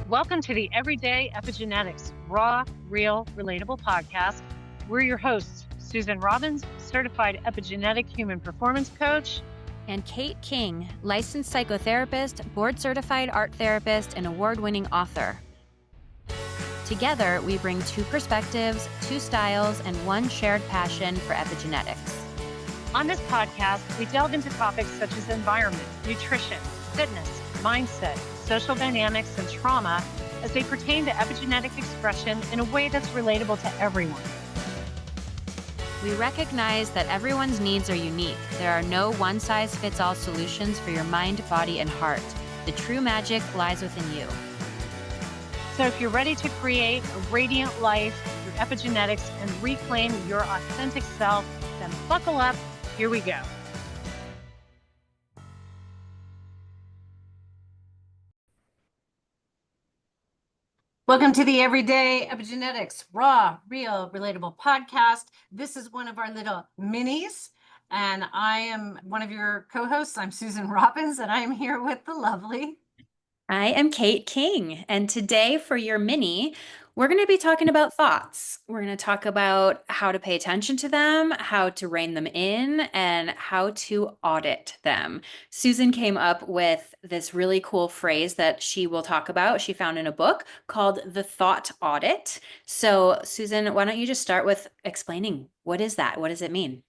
Welcome to the Everyday Epigenetics, raw, real, relatable podcast. We're your hosts, Susan Robbins, certified epigenetic human performance coach, and Kate King, licensed psychotherapist, board-certified art therapist, and award-winning author. Together, we bring two perspectives, two styles, and one shared passion for epigenetics. On this podcast, we delve into topics such as environment, nutrition, fitness, mindset, social dynamics, and trauma as they pertain to epigenetic expression in a way that's relatable to everyone. We recognize that everyone's needs are unique. There are no one-size-fits-all solutions for your mind, body, and heart. The true magic lies within you. So if you're ready to create a radiant life through epigenetics and reclaim your authentic self, then buckle up. Here we go. Welcome to the Everyday Epigenetics, raw, real, relatable podcast. This is one of our little minis, and I am one of your co-hosts. I'm Susan Robbins, and I am here with the lovely... I am Kate King, and today for your mini, we're going to be talking about thoughts. We're going to talk about how to pay attention to them, how to rein them in, and how to audit them. Susan came up with this really cool phrase that she will talk about. She found in a book called the Thought Audit. So, Susan, why don't you just start with explaining what is that? What does it mean?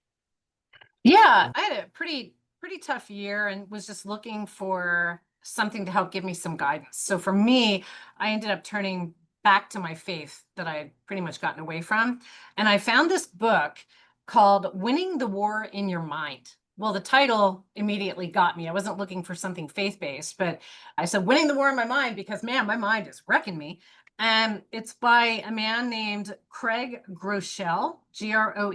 Yeah, I had a pretty tough year and was just looking for something to help give me some guidance. So for me, I ended up turning back to my faith that I had pretty much gotten away from. And I found this book called Winning the War in Your Mind. Well, the title immediately got me. I wasn't looking for something faith-based, but I said, Winning the War in My Mind, because man, my mind is wrecking me. And it's by a man named Craig Groeschel, Groeschel.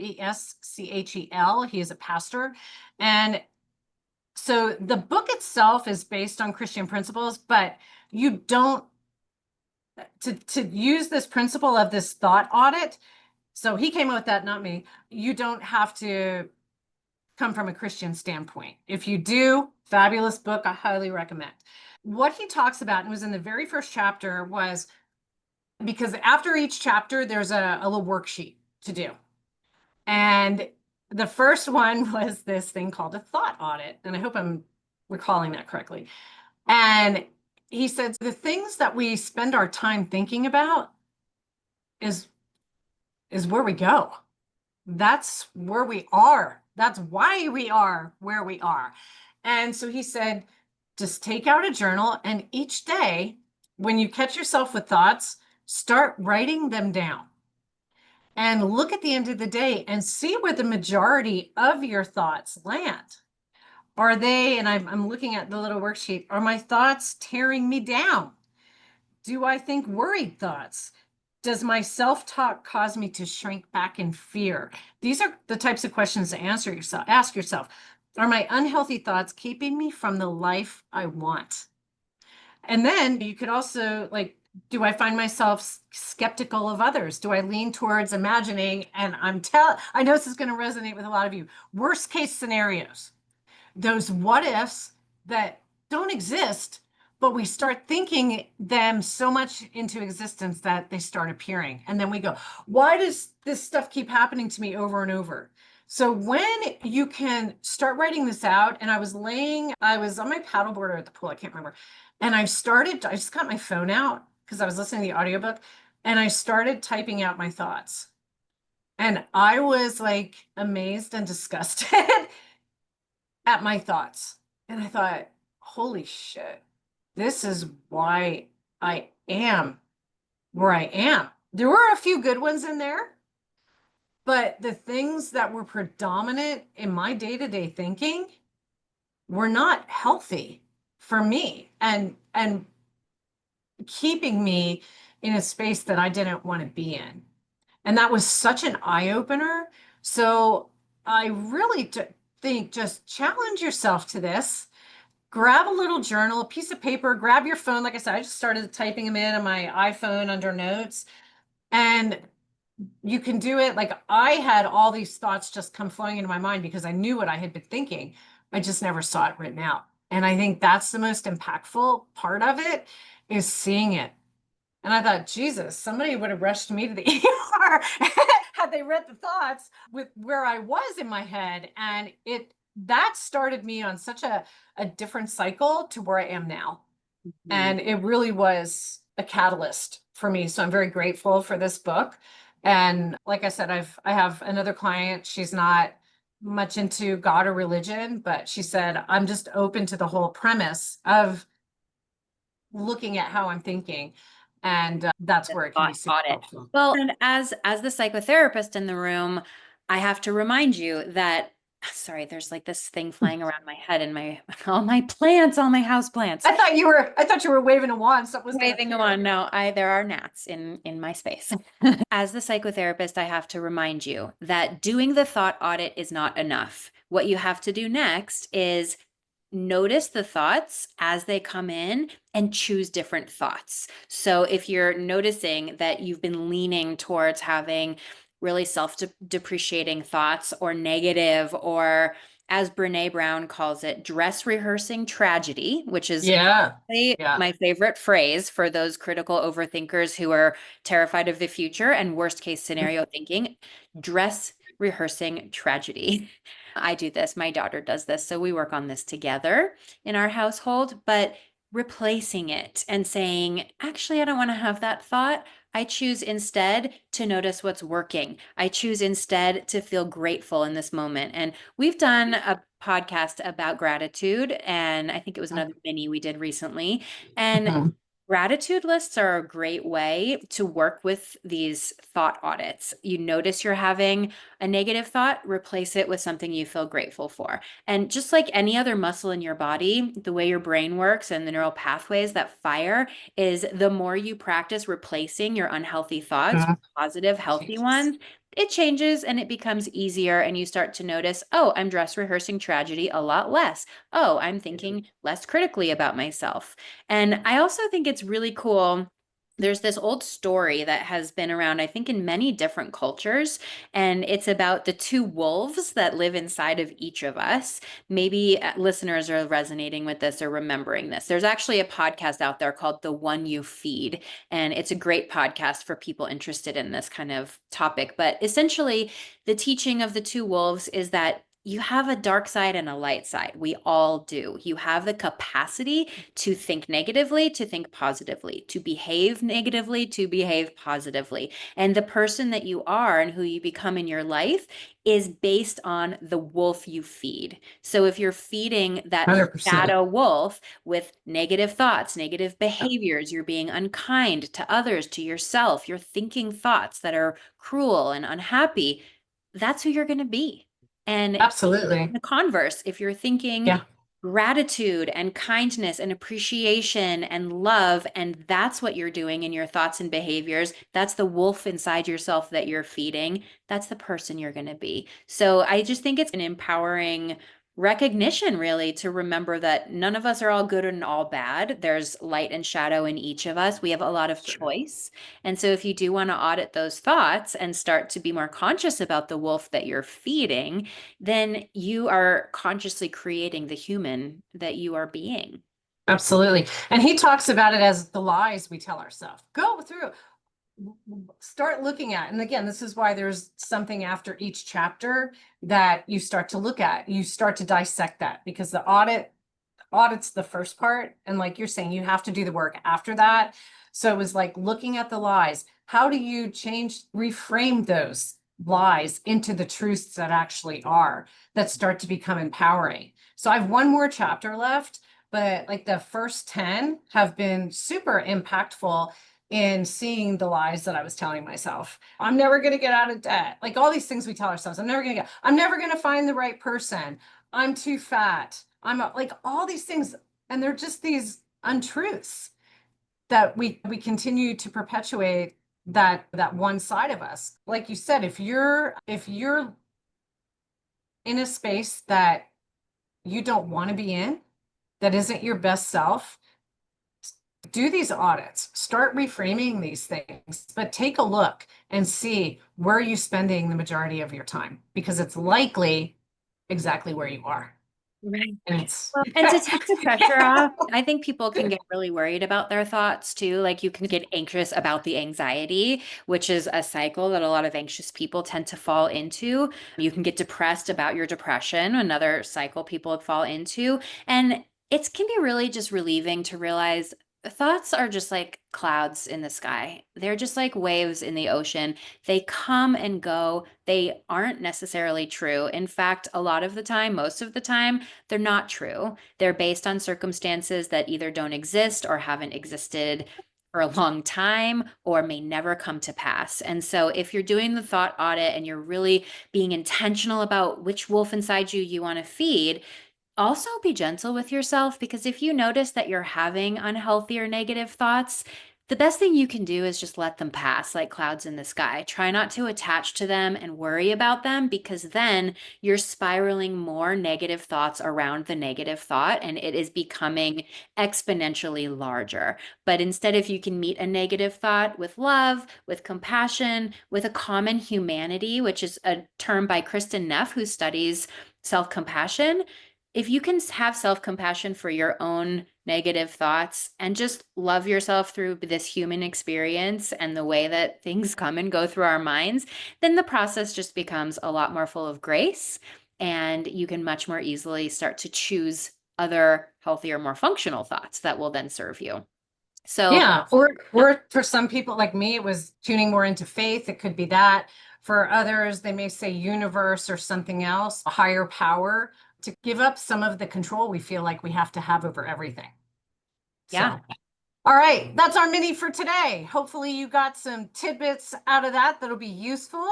He is a pastor. And so the book itself is based on Christian principles, but you don't, to use this principle of this thought audit. So he came up with that, not me. You don't have to come from a Christian standpoint. If you do, fabulous book, I highly recommend. What he talks about, and it was in the very first chapter, was because after each chapter, there's a little worksheet to do. And the first one was this thing called a thought audit. And I hope I'm recalling that correctly. And he said, the things that we spend our time thinking about is where we go. That's where we are. That's why we are where we are. And so he said, just take out a journal, and each day when you catch yourself with thoughts, start writing them down. And look at the end of the day and see where the majority of your thoughts land. Are they, and I'm looking at the little worksheet, are my thoughts tearing me down? Do I think worried thoughts? Does my self-talk cause me to shrink back in fear? These are the types of questions to ask yourself. Are my unhealthy thoughts keeping me from the life I want? And then you could also, like, do I find myself skeptical of others? Do I lean towards imagining, and I know this is going to resonate with a lot of you, worst case scenarios, those what ifs that don't exist, but we start thinking them so much into existence that they start appearing. And then we go, why does this stuff keep happening to me over and over? So when you can start writing this out, and I was on my paddleboard at the pool, I can't remember. And I just got my phone out because I was listening to the audiobook, and I started typing out my thoughts. And I was like amazed and disgusted at my thoughts. And I thought, holy shit, this is why I am where I am. There were a few good ones in there, but the things that were predominant in my day-to-day thinking were not healthy for me and keeping me in a space that I didn't want to be in. And that was such an eye-opener. So I really think just challenge yourself to this. Grab a little journal, a piece of paper, grab your phone. Like I said, I just started typing them in on my iPhone under notes. And you can do it. Like, I had all these thoughts just come flowing into my mind because I knew what I had been thinking. I just never saw it written out. And I think that's the most impactful part of it, is seeing it And I thought, Jesus, somebody would have rushed me to the ER had they read the thoughts with where I was in my head. And that started me on such a different cycle to where I am now. And it really was a catalyst for me. So I'm very grateful for this book. And like I said, I have another client. She's not much into God or religion, but she said, I'm just open to the whole premise of looking at how I'm thinking. And that's The where it can be thought super audit. helpful. Well, and as the psychotherapist in the room, I have to remind you that sorry, there's like this thing flying around my head and my all my plants, all my house plants. I thought you were waving a wand. Something was Waving gonna on. No, there are gnats in my space. As the psychotherapist, I have to remind you that doing the thought audit is not enough. What you have to do next is notice the thoughts as they come in and choose different thoughts. So if you're noticing that you've been leaning towards having really self-depreciating thoughts or negative, or as Brene Brown calls it, dress rehearsing tragedy, which is Yeah. Yeah. my favorite phrase for those critical overthinkers who are terrified of the future and worst case scenario thinking, dress rehearsing tragedy. I do this, my daughter does this, so we work on this together in our household, but replacing it and saying, actually, I don't want to have that thought. I choose instead to notice what's working. I choose instead to feel grateful in this moment. And we've done a podcast about gratitude, and I think it was another mini we did recently. And Mhm. gratitude lists are a great way to work with these thought audits. You notice you're having a negative thought, replace it with something you feel grateful for. And just like any other muscle in your body, the way your brain works and the neural pathways that fire is the more you practice replacing your unhealthy thoughts with positive, healthy ones, it changes and it becomes easier. And you start to notice, oh, I'm dress rehearsing tragedy a lot less. Oh, I'm thinking less critically about myself. And I also think it's really cool. There's this old story that has been around, I think, in many different cultures, and it's about the two wolves that live inside of each of us. Maybe listeners are resonating with this or remembering this. There's actually a podcast out there called The One You Feed, and it's a great podcast for people interested in this kind of topic. But essentially, the teaching of the two wolves is that you have a dark side and a light side. We all do. You have the capacity to think negatively, to think positively, to behave negatively, to behave positively. And the person that you are and who you become in your life is based on the wolf you feed. So if you're feeding that 100%. shadow wolf with negative thoughts, negative behaviors, you're being unkind to others, to yourself, you're thinking thoughts that are cruel and unhappy, that's who you're going to be. And Absolutely. the converse, if you're thinking Yeah. gratitude and kindness and appreciation and love, and that's what you're doing in your thoughts and behaviors, that's the wolf inside yourself that you're feeding, that's the person you're going to be. So I just think it's an empowering recognition, really, to remember that none of us are all good and all bad. There's light and shadow in each of us. We have a lot of choice. And so if you do want to audit those thoughts and start to be more conscious about the wolf that you're feeding, then you are consciously creating the human that you are being. Absolutely. And he talks about it as the lies we tell ourselves. Go through, start looking at, and again, this is why there's something after each chapter that you start to look at. You start to dissect that, because the audit's the first part. And like you're saying, you have to do the work after that. So it was like looking at the lies. How do you reframe those lies into the truths that actually are, that start to become empowering? So I have one more chapter left, but like the first 10 have been super impactful in seeing the lies that I was telling myself. I'm never going to get out of debt. Like all these things we tell ourselves. I'm never going to find the right person. I'm too fat. Like all these things. And they're just these untruths that we continue to perpetuate, that one side of us. Like you said, if you're in a space that you don't want to be in, that isn't your best self, do these audits, start reframing these things, but take a look and see where are you spending the majority of your time, because it's likely exactly where you are. Right. And it's Well, and to take the pressure off, I think people can get really worried about their thoughts too. Like you can get anxious about the anxiety, which is a cycle that a lot of anxious people tend to fall into. You can get depressed about your depression, another cycle people fall into. And it can be really just relieving to realize thoughts are just like clouds in the sky. They're just like waves in the ocean. They come and go. They aren't necessarily true. In fact, a lot of the time, most of the time, they're not true. They're based on circumstances that either don't exist or haven't existed for a long time or may never come to pass. And so, if you're doing the thought audit and you're really being intentional about which wolf inside you want to feed, also be gentle with yourself, because if you notice that you're having unhealthy or negative thoughts, the best thing you can do is just let them pass like clouds in the sky. Try not to attach to them and worry about them, because then you're spiraling more negative thoughts around the negative thought and it is becoming exponentially larger. But instead, if you can meet a negative thought with love, with compassion, with a common humanity, which is a term by Kristen Neff, who studies self-compassion, if you can have self-compassion for your own negative thoughts and just love yourself through this human experience and the way that things come and go through our minds, then the process just becomes a lot more full of grace, and you can much more easily start to choose other healthier, more functional thoughts that will then serve you. So yeah, or for some people like me, it was tuning more into faith. It could be that. For others, they may say universe or something else, a higher power, to give up some of the control we feel like we have to have over everything. yeah. So, all right, that's our mini for today. Hopefully you got some tidbits out of that that'll be useful.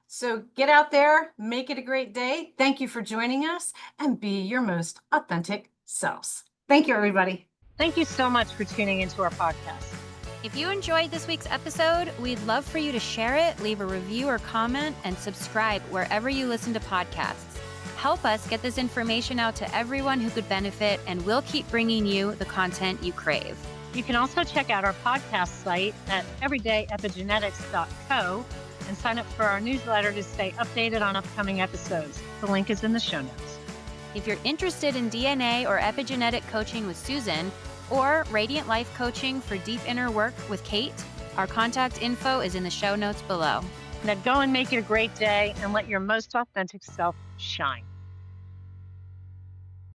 So get out there, make it a great day. Thank you for joining us, and be your most authentic selves. Thank you, everybody. Thank you so much for tuning into our podcast. If you enjoyed this week's episode, we'd love for you to share it, leave a review or comment, and subscribe wherever you listen to podcasts. Help us get this information out to everyone who could benefit, and we'll keep bringing you the content you crave. You can also check out our podcast site at everydayepigenetics.co and sign up for our newsletter to stay updated on upcoming episodes. The link is in the show notes. If you're interested in DNA or epigenetic coaching with Susan, or Radiant Life coaching for deep inner work with Kate, our contact info is in the show notes below. Now go and make it a great day and let your most authentic self shine.